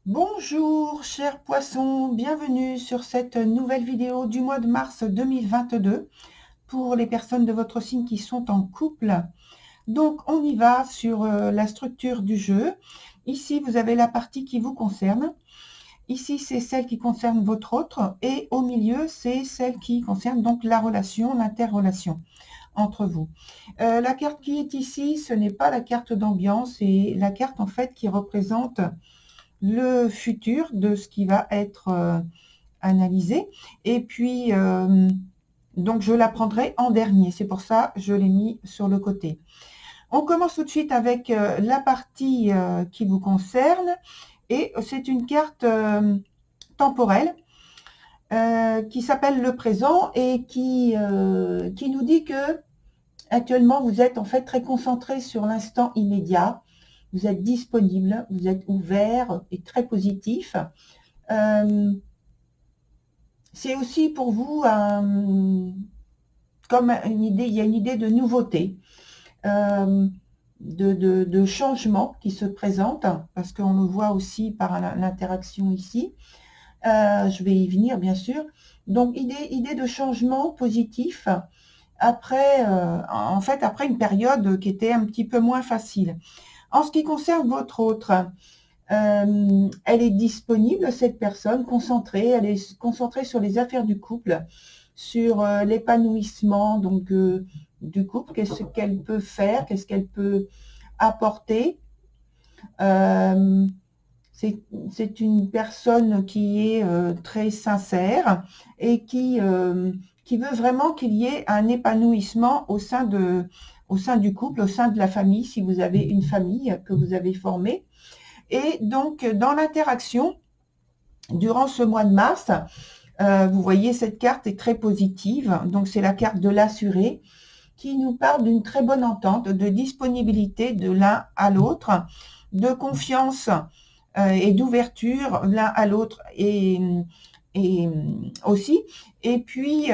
Bonjour chers poissons, bienvenue sur cette nouvelle vidéo du mois de mars 2022 pour les personnes de votre signe qui sont en couple. Donc on y va sur la structure du jeu. Ici vous avez la partie qui vous concerne. Ici c'est celle qui concerne votre autre et au milieu c'est celle qui concerne donc la relation, l'interrelation entre vous. La carte qui est ici, ce n'est pas la carte d'ambiance, c'est la carte en fait qui représente le futur de ce qui va être analysé. Et puis, donc je la prendrai en dernier. C'est pour ça que je l'ai mis sur le côté. On commence tout de suite avec la partie qui vous concerne. Et c'est une carte temporelle qui s'appelle le présent et qui nous dit que actuellement vous êtes en fait très concentré sur l'instant immédiat. Vous êtes disponible, vous êtes ouvert et très positif. C'est aussi pour vous comme une idée, il y a une idée de nouveauté, de changement qui se présente, parce qu'on le voit aussi par l'interaction ici. Je vais y venir bien sûr. Donc idée de changement positif après, en fait, après une période qui était un petit peu moins facile. En ce qui concerne votre autre, elle est disponible, cette personne, concentrée, elle est concentrée sur les affaires du couple, sur l'épanouissement donc du couple, qu'est-ce qu'elle peut faire, qu'est-ce qu'elle peut apporter. C'est une personne qui est très sincère et qui veut vraiment qu'il y ait un épanouissement au sein du couple, au sein de la famille, si vous avez une famille que vous avez formée. Et donc, dans l'interaction, durant ce mois de mars, vous voyez, cette carte est très positive. Donc, c'est la carte de l'assuré qui nous parle d'une très bonne entente, de disponibilité de l'un à l'autre, de confiance et d'ouverture l'un à l'autre et aussi. Et puis,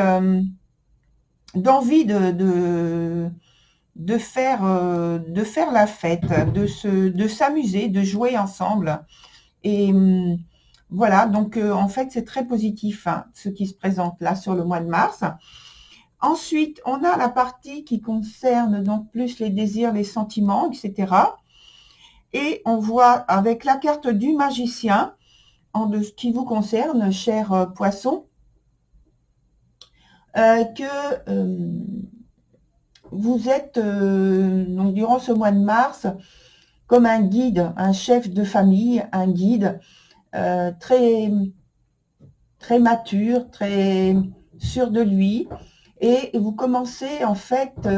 d'envie de faire la fête, de s'amuser, de jouer ensemble. Et voilà, donc en fait, c'est très positif hein, ce qui se présente là sur le mois de mars. Ensuite, on a la partie qui concerne donc plus les désirs, les sentiments, etc. Et on voit avec la carte du magicien, de ce qui vous concerne, chers poissons, que vous êtes, donc durant ce mois de mars, comme un guide, un chef de famille, un guide très, très mature, très sûr de lui. Et vous commencez, en fait,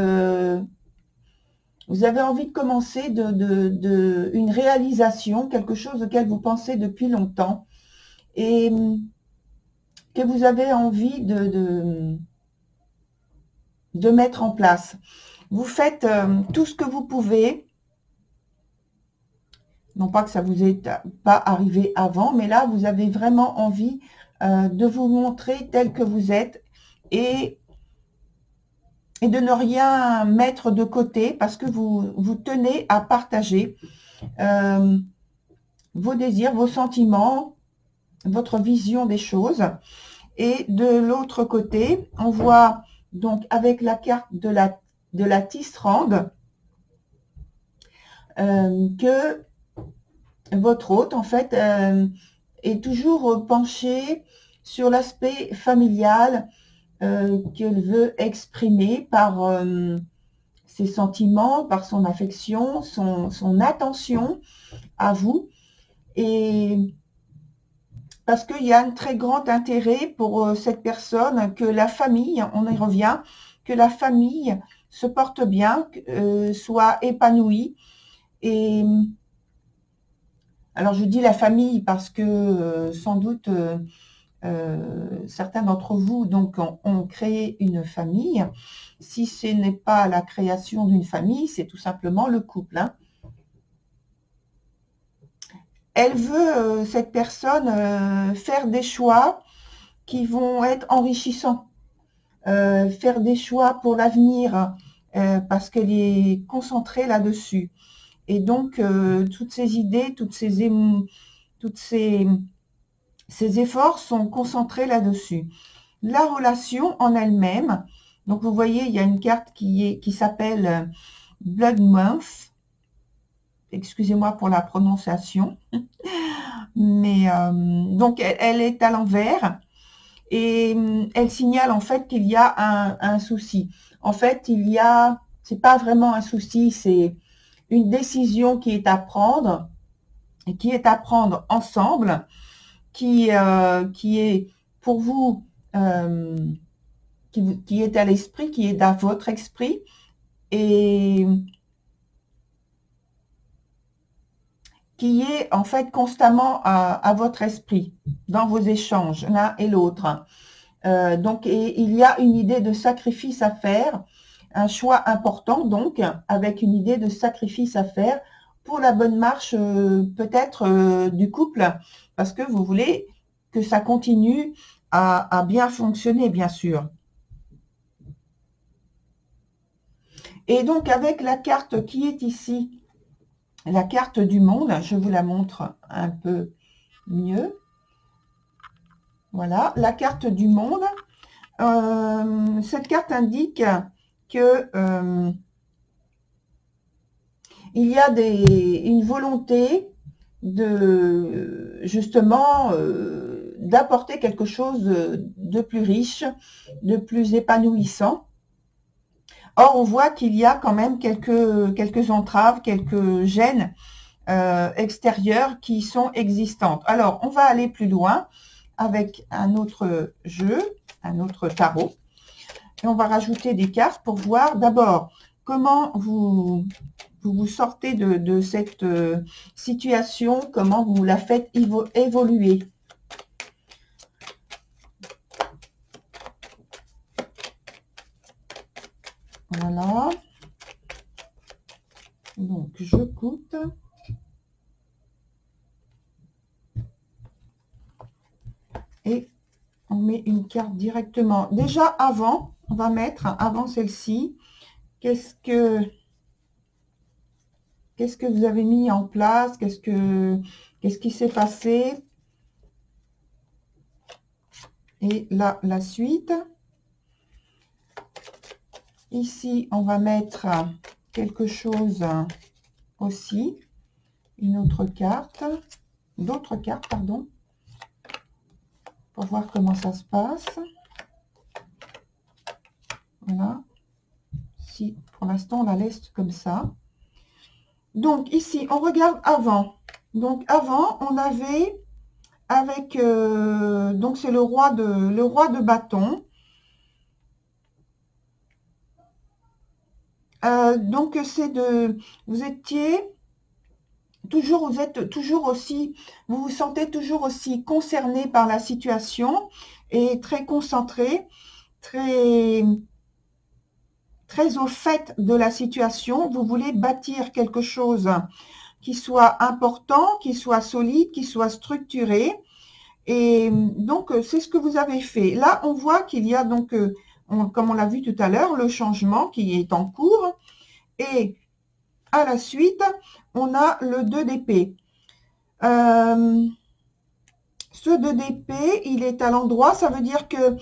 vous avez envie de commencer une réalisation, quelque chose auquel vous pensez depuis longtemps et que vous avez envie de mettre en place. Vous faites tout ce que vous pouvez. Non pas que ça vous est pas arrivé avant, mais là, vous avez vraiment envie de vous montrer tel que vous êtes et de ne rien mettre de côté parce que vous tenez à partager vos désirs, vos sentiments, votre vision des choses. Et de l'autre côté, on voit donc avec la carte de la tisserande que votre hôte, en fait, est toujours penché sur l'aspect familial qu'elle veut exprimer par ses sentiments, par son affection, son attention à vous. Et parce qu'il y a un très grand intérêt pour cette personne que la famille, on y revient, que la famille se porte bien, soit épanouie. Et alors je dis la famille parce que sans doute certains d'entre vous donc ont créé une famille. Si ce n'est pas la création d'une famille, c'est tout simplement le couple. Hein. Elle veut, cette personne, faire des choix qui vont être enrichissants, faire des choix pour l'avenir, parce qu'elle est concentrée là-dessus. Et donc, toutes ces idées, toutes toutes ces efforts sont concentrés là-dessus. La relation en elle-même, donc vous voyez, il y a une carte qui s'appelle Blood Month. Excusez-moi pour la prononciation. Mais donc, elle est à l'envers et elle signale en fait qu'il y a un souci. En fait, c'est pas vraiment un souci, c'est une décision qui est à prendre et qui est à prendre ensemble, qui est pour vous, qui est à l'esprit, qui est dans votre esprit et qui est en fait constamment à votre esprit, dans vos échanges, l'un et l'autre. Donc, il y a une idée de sacrifice à faire, un choix important, donc, avec une idée de sacrifice à faire pour la bonne marche, peut-être, du couple, parce que vous voulez que ça continue à bien fonctionner, bien sûr. Et donc, avec la carte qui est ici, la carte du monde, je vous la montre un peu mieux. Voilà, la carte du monde. Cette carte indique que il y a une volonté de justement d'apporter quelque chose de plus riche, de plus épanouissant. Or, on voit qu'il y a quand même quelques entraves, quelques gênes extérieures qui sont existantes. Alors, on va aller plus loin avec un autre jeu, un autre tarot. Et on va rajouter des cartes pour voir d'abord comment vous sortez de cette situation, comment vous la faites évoluer. Voilà. Donc, je coupe. Et on met une carte directement. Déjà, avant, on va mettre, avant celle-ci, qu'est-ce que vous avez mis en place? Qu'est-ce qui s'est passé? Et là, la suite. Ici, on va mettre quelque chose aussi. Une autre carte. D'autres cartes, pardon. Pour voir comment ça se passe. Voilà. Si, pour l'instant, on la laisse comme ça. Donc, ici, on regarde avant. Donc, avant, on avait avec... donc, c'est le roi de bâton. Donc, c'est de... Vous étiez... vous êtes toujours aussi... Vous vous sentez toujours aussi concerné par la situation et très concentré, très au fait de la situation. Vous voulez bâtir quelque chose qui soit important, qui soit solide, qui soit structuré. Et donc, c'est ce que vous avez fait. Là, on voit qu'il y a donc, comme on l'a vu tout à l'heure, le changement qui est en cours. Et à la suite, on a le 2 d'épée. Ce 2 d'épée, il est à l'endroit. Ça veut dire que,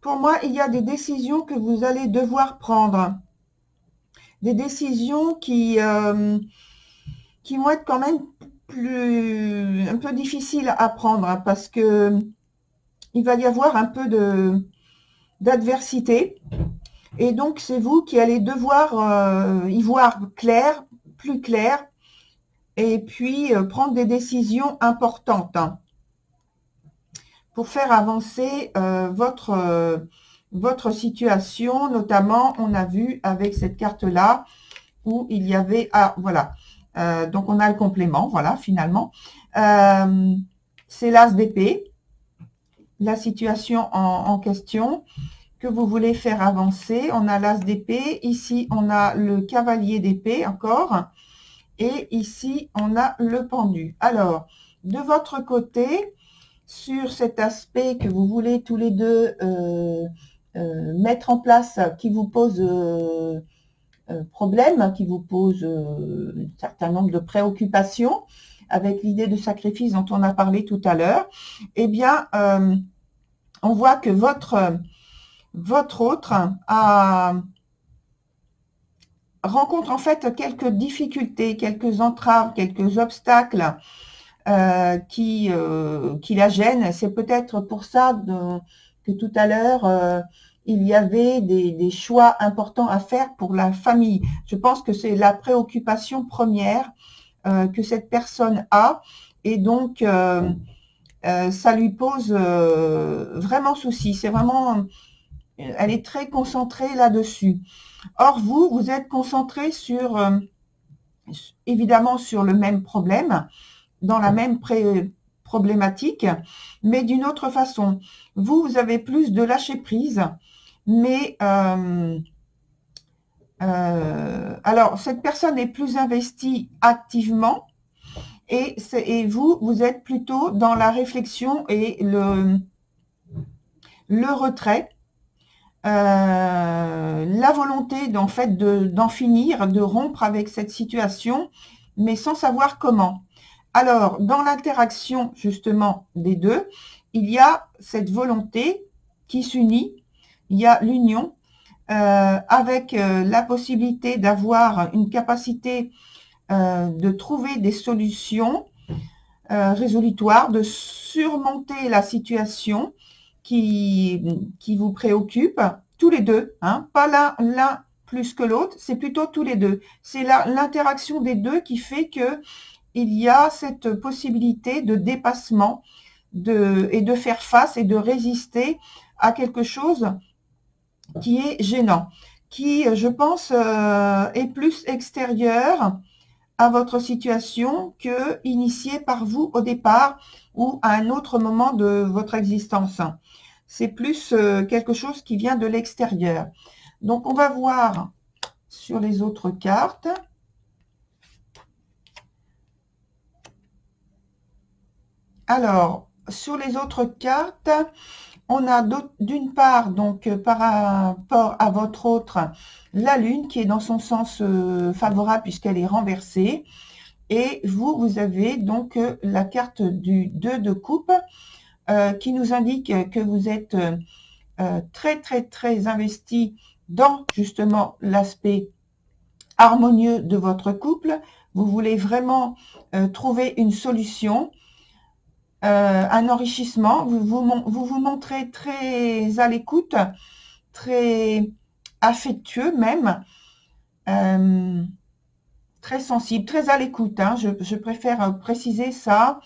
pour moi, il y a des décisions que vous allez devoir prendre. Des décisions qui vont être quand même un peu difficiles à prendre parce que il va y avoir un peu d'adversité. Et donc, c'est vous qui allez devoir y voir clair, plus clair, et puis prendre des décisions importantes pour faire avancer votre situation. Notamment, on a vu avec cette carte-là où il y avait... Ah, voilà. Donc, on a le complément, voilà, finalement. C'est l'as d'épée, la situation en question que vous voulez faire avancer. On a l'as d'épée. Ici, on a le cavalier d'épée encore. Et ici, on a le pendu. Alors, de votre côté, sur cet aspect que vous voulez tous les deux mettre en place, qui vous pose problème, qui vous pose un certain nombre de préoccupations, avec l'idée de sacrifice dont on a parlé tout à l'heure, eh bien, on voit que votre autre rencontre en fait quelques difficultés, quelques entraves, quelques obstacles qui la gênent. C'est peut-être pour ça que tout à l'heure, il y avait des choix importants à faire pour la famille. Je pense que c'est la préoccupation première que cette personne a, et donc ça lui pose vraiment souci. C'est vraiment, elle est très concentrée là-dessus. Or, vous êtes concentré sur, évidemment, sur le même problème, dans la même problématique, mais d'une autre façon. Vous avez plus de lâcher prise, mais alors cette personne est plus investie activement, et vous êtes plutôt dans la réflexion et le retrait, la volonté d'en fait d'en finir, de rompre avec cette situation, mais sans savoir comment. Alors, dans l'interaction justement des deux, il y a cette volonté qui s'unit, il y a l'union, avec la possibilité d'avoir une capacité de trouver des solutions résolutoires, de surmonter la situation qui vous préoccupe, tous les deux, hein, pas l'un plus que l'autre, c'est plutôt tous les deux. C'est l'interaction des deux qui fait que il y a cette possibilité de dépassement et de faire face et de résister à quelque chose qui est gênant, qui, je pense, est plus extérieur à votre situation que initié par vous au départ ou à un autre moment de votre existence. C'est plus quelque chose qui vient de l'extérieur. Donc, on va voir sur les autres cartes. Alors, sur les autres cartes, on a d'une part, donc par rapport à votre autre, la Lune qui est dans son sens favorable puisqu'elle est renversée. Et vous avez donc la carte du 2 de coupe qui nous indique que vous êtes très, très, très investi dans justement l'aspect harmonieux de votre couple. Vous voulez vraiment trouver une solution, un enrichissement. Vous vous montrez très à l'écoute, très affectueux même, très sensible, très à l'écoute. Hein. Je préfère préciser ça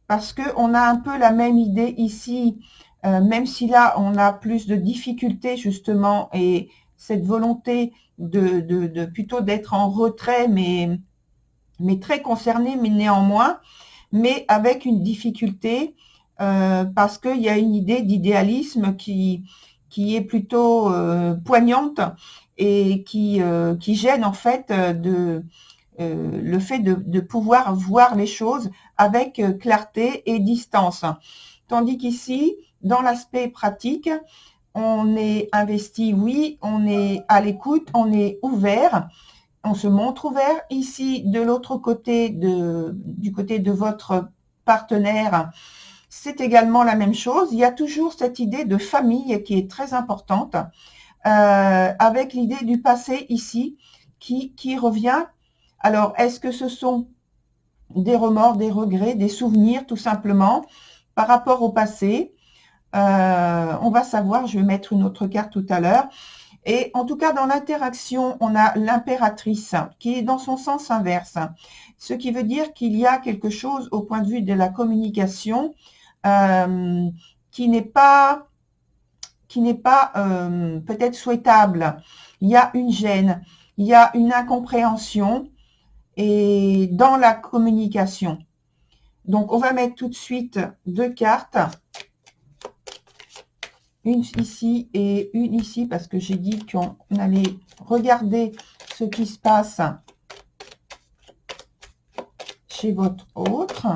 parce qu'on a un peu la même idée ici, même si là on a plus de difficultés justement, et cette volonté de plutôt d'être en retrait, mais très concerné, mais néanmoins, mais avec une difficulté, parce qu'il y a une idée d'idéalisme qui est plutôt poignante et qui gêne en fait le fait de pouvoir voir les choses avec clarté et distance. Tandis qu'ici, dans l'aspect pratique, on est investi, oui, on est à l'écoute, on est ouvert, on se montre ouvert. Ici, de l'autre côté, du côté de votre partenaire, c'est également la même chose. Il y a toujours cette idée de famille qui est très importante, avec l'idée du passé ici qui revient. Alors, est-ce que ce sont des remords, des regrets, des souvenirs tout simplement par rapport au passé? On va savoir, je vais mettre une autre carte tout à l'heure. Et en tout cas, dans l'interaction, on a l'impératrice qui est dans son sens inverse. Ce qui veut dire qu'il y a quelque chose au point de vue de la communication qui n'est pas peut-être souhaitable. Il y a une gêne, il y a une incompréhension et dans la communication. Donc, on va mettre tout de suite deux cartes. Une ici et une ici, parce que j'ai dit qu'on allait regarder ce qui se passe chez votre autre.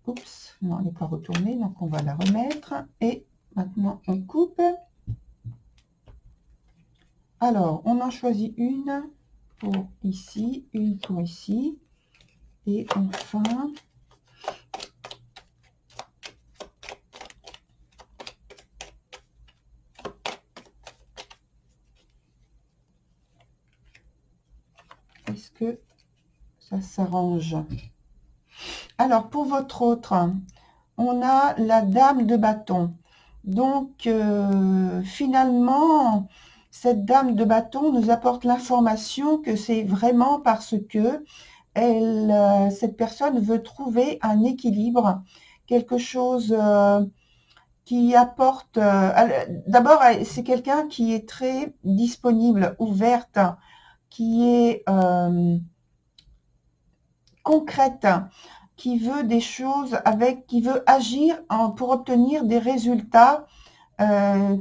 Oups, non, elle n'est pas retournée, donc on va la remettre. Et maintenant, on coupe. Alors, on en choisit une pour ici, une pour ici. Et enfin, est-ce que ça s'arrange? Alors, pour votre autre, on a la dame de bâton. Donc, finalement, cette dame de bâton nous apporte l'information que c'est vraiment parce que cette personne veut trouver un équilibre, quelque chose qui apporte... D'abord, c'est quelqu'un qui est très disponible, ouverte, qui est concrète, qui veut des choses qui veut agir pour obtenir des résultats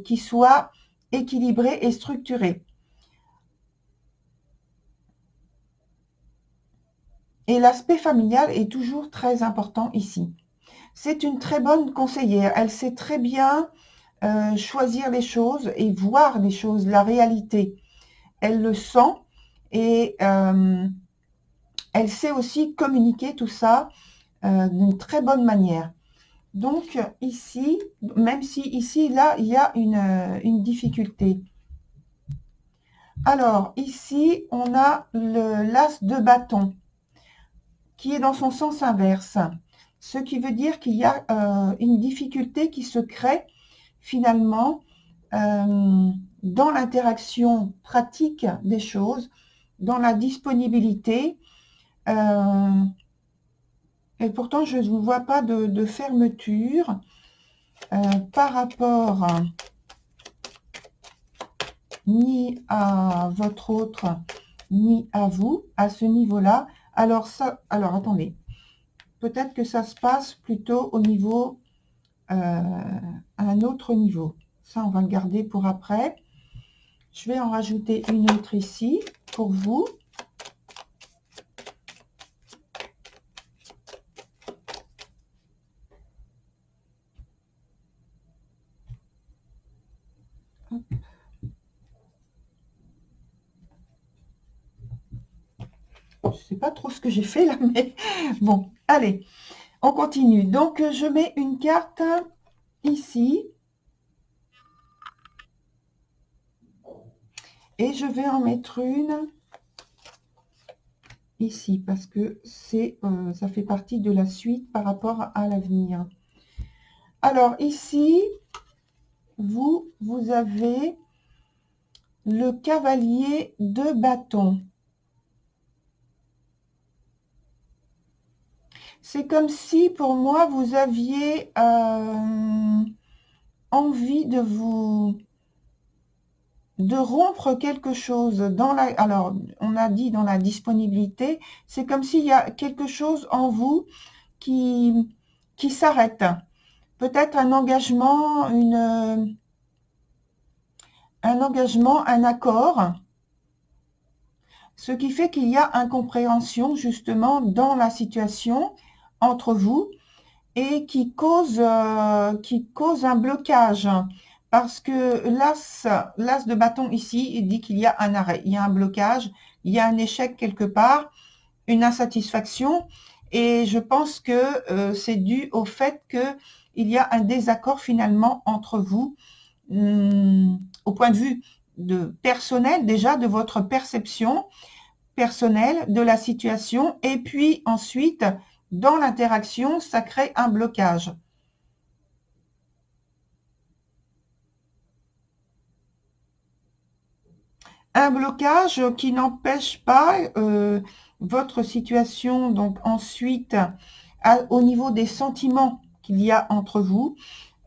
qui soient équilibrés et structurés. Et l'aspect familial est toujours très important ici. C'est une très bonne conseillère. Elle sait très bien choisir les choses et voir les choses, la réalité. Elle le sent et elle sait aussi communiquer tout ça d'une très bonne manière. Donc ici, même si ici, là, il y a une difficulté. Alors ici, on a l'as de bâton qui est dans son sens inverse. Ce qui veut dire qu'il y a une difficulté qui se crée finalement dans l'interaction pratique des choses, dans la disponibilité. Et pourtant, je ne vois pas de fermeture par rapport ni à votre autre, ni à vous, à ce niveau-là. Alors, attendez. Peut-être que ça se passe plutôt au niveau, à un autre niveau. Ça, on va le garder pour après. Je vais en rajouter une autre ici pour vous. Hop. Je ne sais pas trop ce que j'ai fait là, mais bon, allez, on continue. Donc, je mets une carte ici. Et je vais en mettre une ici, parce que ça fait partie de la suite par rapport à l'avenir. Alors, ici, vous avez le cavalier de bâton. C'est comme si, pour moi, vous aviez envie de rompre quelque chose. Alors, on a dit dans la disponibilité, c'est comme s'il y a quelque chose en vous qui s'arrête. Peut-être un engagement, un accord. Ce qui fait qu'il y a incompréhension justement dans la situation entre vous et qui cause un blocage. Parce que l'as de bâton ici, il dit qu'il y a un arrêt, il y a un blocage, il y a un échec quelque part, une insatisfaction. Et je pense que c'est dû au fait qu'il y a un désaccord finalement entre vous, au point de vue personnel déjà, de votre perception personnelle de la situation. Et puis ensuite, dans l'interaction, ça crée un blocage. Un blocage qui n'empêche pas votre situation, donc ensuite, au niveau des sentiments qu'il y a entre vous,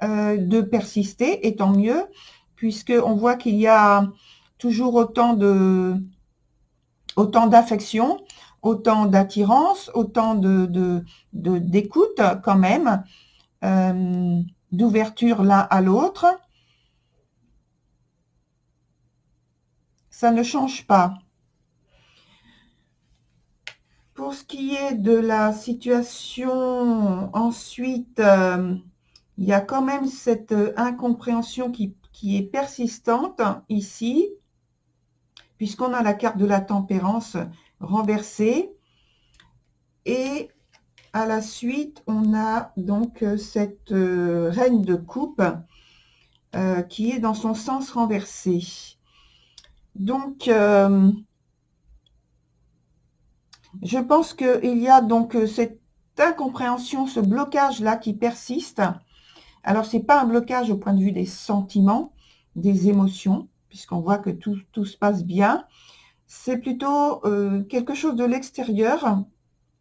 de persister, et tant mieux, puisqu'on voit qu'il y a toujours autant d'affection, autant d'attirance, autant d'écoute quand même, d'ouverture l'un à l'autre. Ça ne change pas. Pour ce qui est de la situation, ensuite, il y a quand même cette incompréhension qui est persistante ici. puisqu'on a la carte de la tempérance renversée. Et à la suite, on a donc cette reine de coupe qui est dans son sens renversé. Donc, je pense qu'il y a donc cette incompréhension, ce blocage-là qui persiste. Alors, ce n'est pas un blocage au point de vue des sentiments, des émotions, puisqu'on voit que tout se passe bien. C'est plutôt quelque chose de l'extérieur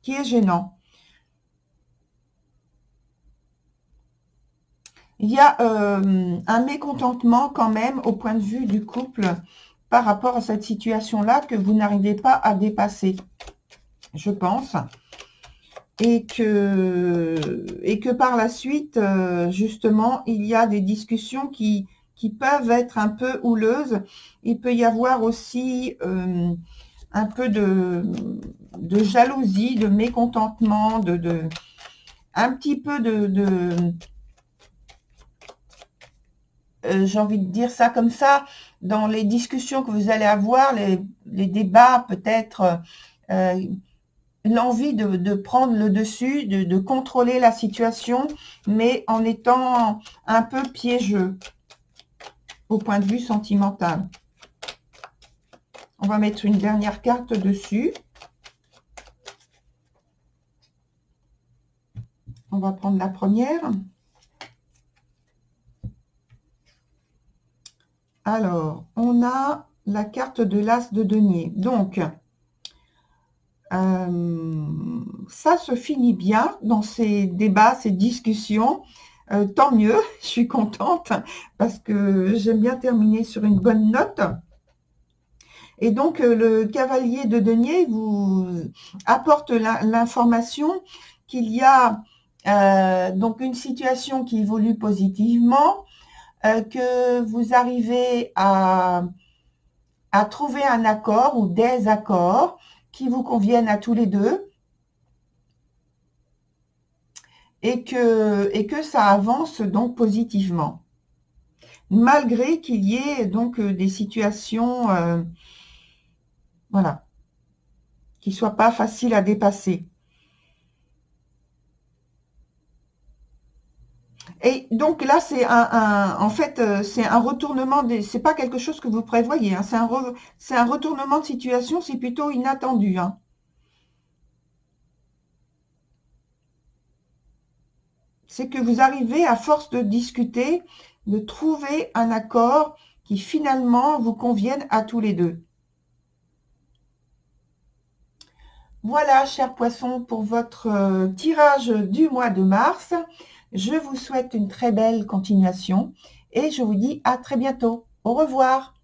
qui est gênant. Il y a un mécontentement quand même au point de vue du couple par rapport à cette situation-là que vous n'arrivez pas à dépasser, je pense. Et que par la suite, justement, il y a des discussions qui peuvent être un peu houleuses. Il peut y avoir aussi un peu de jalousie, de mécontentement, un petit peu j'ai envie de dire ça comme ça, dans les discussions que vous allez avoir, les débats peut-être, l'envie de prendre le dessus, de contrôler la situation, mais en étant un peu piégeux au point de vue sentimental. On va mettre une dernière carte dessus. On va prendre la première. Alors, on a la carte de l'As de denier. Donc, ça se finit bien dans ces débats, ces discussions. Tant mieux, je suis contente parce que j'aime bien terminer sur une bonne note. Et donc, le cavalier de denier vous apporte l'information qu'il y a donc une situation qui évolue positivement, que vous arrivez à trouver un accord ou des accords qui vous conviennent à tous les deux et que ça avance donc positivement. Malgré qu'il y ait donc des situations voilà, qui ne soient pas faciles à dépasser. Et donc là, c'est en fait, c'est un retournement, c'est pas quelque chose que vous prévoyez, hein, c'est un retournement de situation, c'est plutôt inattendu. Hein. C'est que vous arrivez, à force de discuter, de trouver un accord qui finalement vous convienne à tous les deux. Voilà, chers poissons, pour votre tirage du mois de mars. Je vous souhaite une très belle continuation et je vous dis à très bientôt. Au revoir.